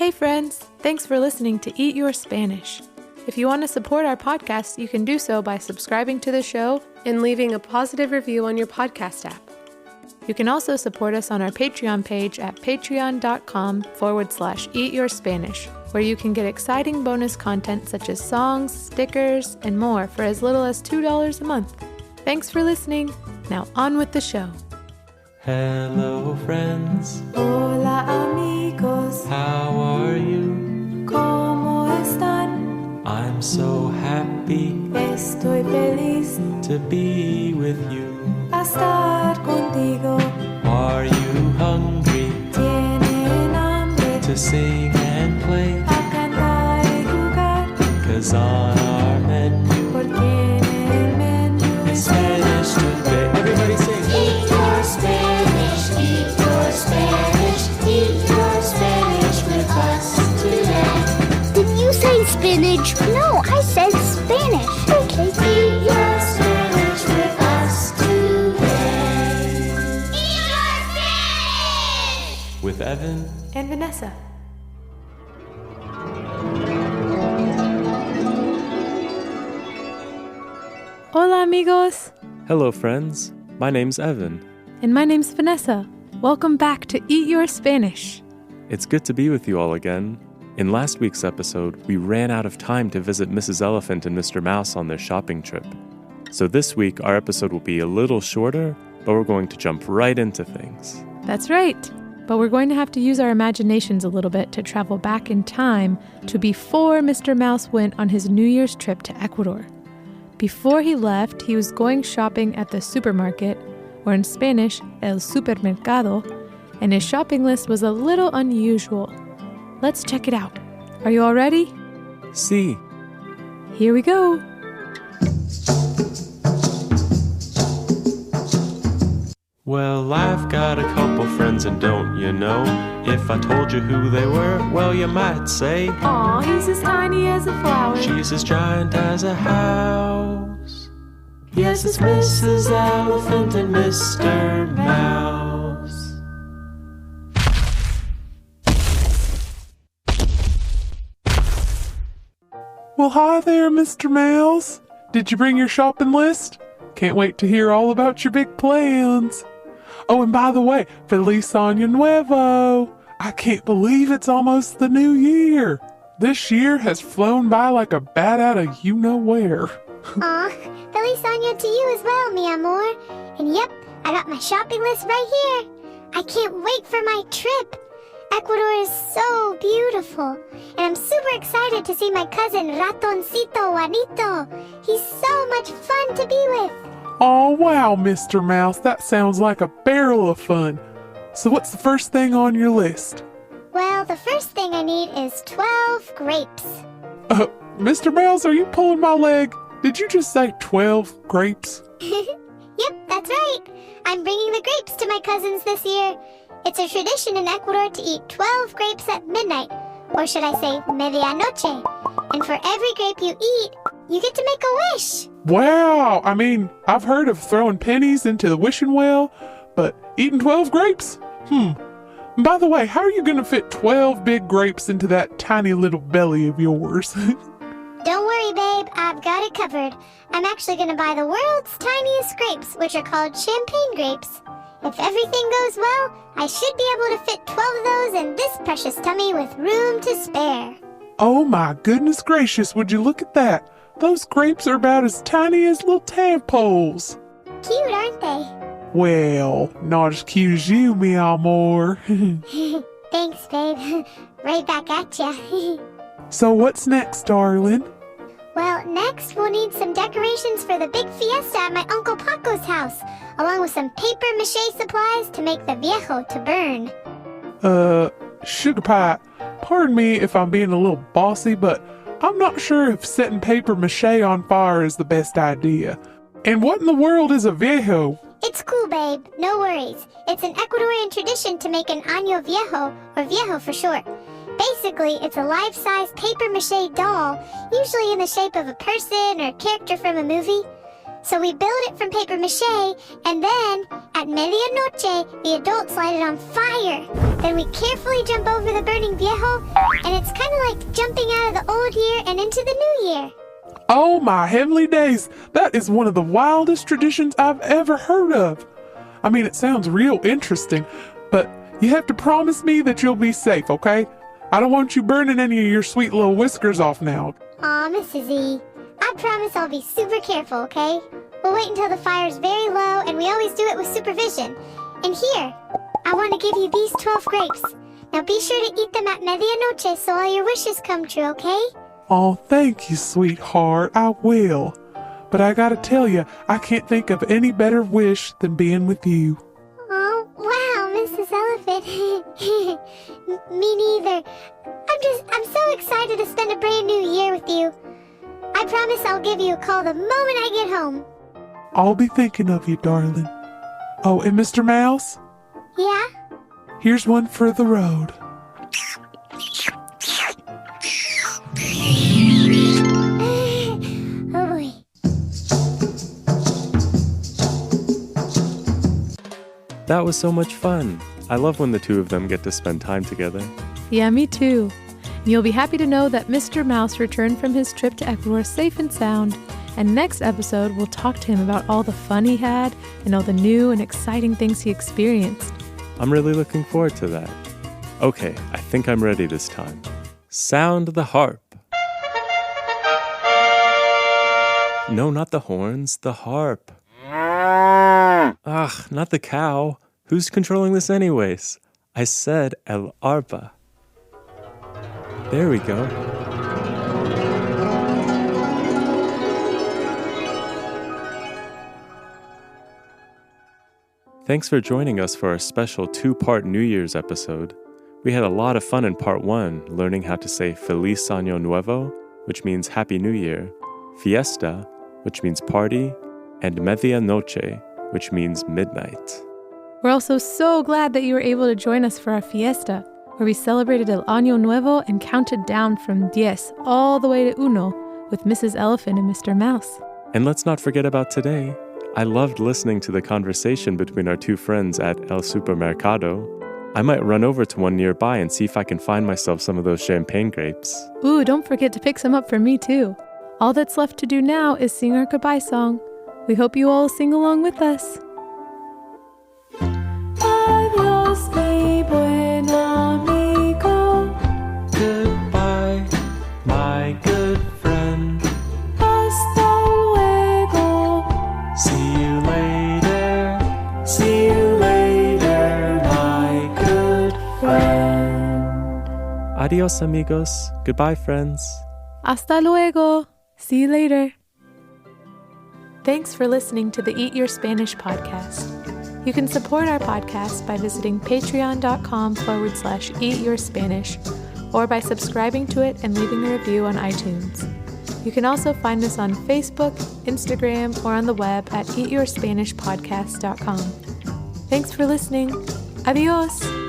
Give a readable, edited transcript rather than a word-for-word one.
Hey friends, thanks for listening to Eat Your Spanish. If you want to support our podcast, you can do so by subscribing to the show and leaving a positive review on your podcast app. You can also support us on our Patreon page at patreon.com/eatyourspanish, where you can get exciting bonus content such as songs, stickers, and more for as little as $2 a month. Thanks for listening. Now on with the show. Hello friends. Hola amigos. How are you? ¿Cómo están? I'm so happy. Estoy feliz To be with you. a estar contigo. Are you hungry? Tienen hambre To sing and play? a cantar y jugar. 'Cause on our menu Porque en el menú is Spanish today. Everybody sing. Eat your Spanish, eat your Spanish, eat your Spanish with us today. Did you say spinach? No, I said Spanish. Okay. Eat your Spanish with us today. Eat your Spanish! With Evan. and Vanessa. Hola amigos! Hello friends. My name's Evan. And my name's Vanessa. Welcome back to Eat Your Spanish. It's good to be with you all again. In last week's episode, we ran out of time to visit Mrs. Elephant and Mr. Mouse on their shopping trip. So this week, our episode will be a little shorter, but we're going to jump right into things. That's right. But we're going to have to use our imaginations a little bit to travel back in time to before Mr. Mouse went on his New Year's trip to Ecuador. Before he left, he was going shopping at the supermarket, or in Spanish, el supermercado, and his shopping list was a little unusual. Let's check it out. Are you all ready? See. Here we go. Well, I've got a couple friends and don't you know? If I told you who they were, well, you might say Aw, he's as tiny as a flower. she's as giant as a house. Yes, it's Mrs. Elephant and Mr. Mouse. Well, hi there, Mr. Mouse. Did you bring your shopping list? Can't wait to hear all about your big plans. Oh, and by the way, Feliz Año Nuevo. I can't believe it's almost the new year. This year has flown by like a bat out of you-know-where. Aw, Feliz Año to you as well, mi amor. And yep, I got my shopping list right here. I can't wait for my trip. Ecuador is so beautiful. And I'm super excited to see my cousin Ratoncito Juanito. He's so much fun to be with. Oh, wow, Mr. Mouse. That sounds like a barrel of fun. So what's the first thing on your list? Well, the first thing I need is 12 grapes. Mr. Mouse, are you pulling my leg? Did you just say 12 grapes? Yep, that's right. I'm bringing the grapes to my cousins this year. It's a tradition in Ecuador to eat 12 grapes at midnight, or should I say medianoche. And for every grape you eat, you get to make a wish. Wow, I mean, I've heard of throwing pennies into the wishing well, but eating 12 grapes? By the way, how are you going to fit 12 big grapes into that tiny little belly of yours? Don't worry, babe, I've got it covered. I'm actually going to buy the world's tiniest grapes, which are called champagne grapes. If everything goes well, I should be able to fit 12 of those in this precious tummy with room to spare. Oh my goodness gracious, would you look at that? Those grapes are about as tiny as little tadpoles. Cute, aren't they? Well, not as cute as you, mi amor. Thanks, babe. Right back at ya. So what's next, darling? Well, next we'll need some decorations for the big fiesta at my Uncle Paco's house, along with some paper mache supplies to make the viejo to burn. Sugar Pie, pardon me if I'm being a little bossy, but I'm not sure if setting paper mache on fire is the best idea. And what in the world is a viejo? It's cool, babe. No worries. It's an Ecuadorian tradition to make an año viejo, or viejo for short. Basically, it's a life-size paper mache doll, usually in the shape of a person or character from a movie. So we build it from paper mache, and then, at medianoche, the adults light it on fire. Then we carefully jump over the burning viejo, and it's kind of like jumping out of the old year and into the new year. Oh my heavenly days, that is one of the wildest traditions I've ever heard of. I mean, it sounds real interesting, but you have to promise me that you'll be safe, okay? I don't want you burning any of your sweet little whiskers off now. Aw, Mrs. E, I promise I'll be super careful, okay? We'll wait until the fire's very low, and we always do it with supervision. And here, I want to give you these 12 grapes. Now be sure to eat them at medianoche so all your wishes come true, okay? Oh, thank you, sweetheart, I will. But I gotta tell you, I can't think of any better wish than being with you. Oh, wow, Mrs. Elephant. Me neither. I'm so excited to spend a brand new year with you. I promise I'll give you a call the moment I get home. I'll be thinking of you, darling. Oh, and Mr. Mouse, Yeah? here's one for the road. Oh boy. That was so much fun. I love when the two of them get to spend time together. Yeah, me too. You'll be happy to know that Mr. Mouse returned from his trip to Ecuador safe and sound. And next episode, we'll talk to him about all the fun he had and all the new and exciting things he experienced. I'm really looking forward to that. Okay, I think I'm ready this time. Sound the harp. No, not the horns, the harp. Ugh, not the cow. Who's controlling this anyways? I said el arpa. There we go. Thanks for joining us for our special 2-part New Year's episode. We had a lot of fun in part 1, learning how to say Feliz Año Nuevo, which means Happy New Year, Fiesta, which means party, and Medianoche, which means midnight. We're also so glad that you were able to join us for our fiesta, where we celebrated El Año Nuevo and counted down from 10 all the way to uno with Mrs. Elephant and Mr. Mouse. And let's not forget about today. I loved listening to the conversation between our two friends at El Supermercado. I might run over to one nearby and see if I can find myself some of those champagne grapes. Ooh, don't forget to pick some up for me too. All that's left to do now is sing our goodbye song. We hope you all sing along with us. Adios, mi buen amigo. Goodbye, my good friend. Hasta luego. See you later. See you later, my good friend. Adios, amigos. Goodbye, friends. Hasta luego. See you later. Thanks for listening to the Eat Your Spanish podcast. You can support our podcast by visiting patreon.com/eatyourspanish or by subscribing to it and leaving a review on iTunes. You can also find us on Facebook, Instagram, or on the web at eatyourspanishpodcast.com. Thanks for listening. Adios!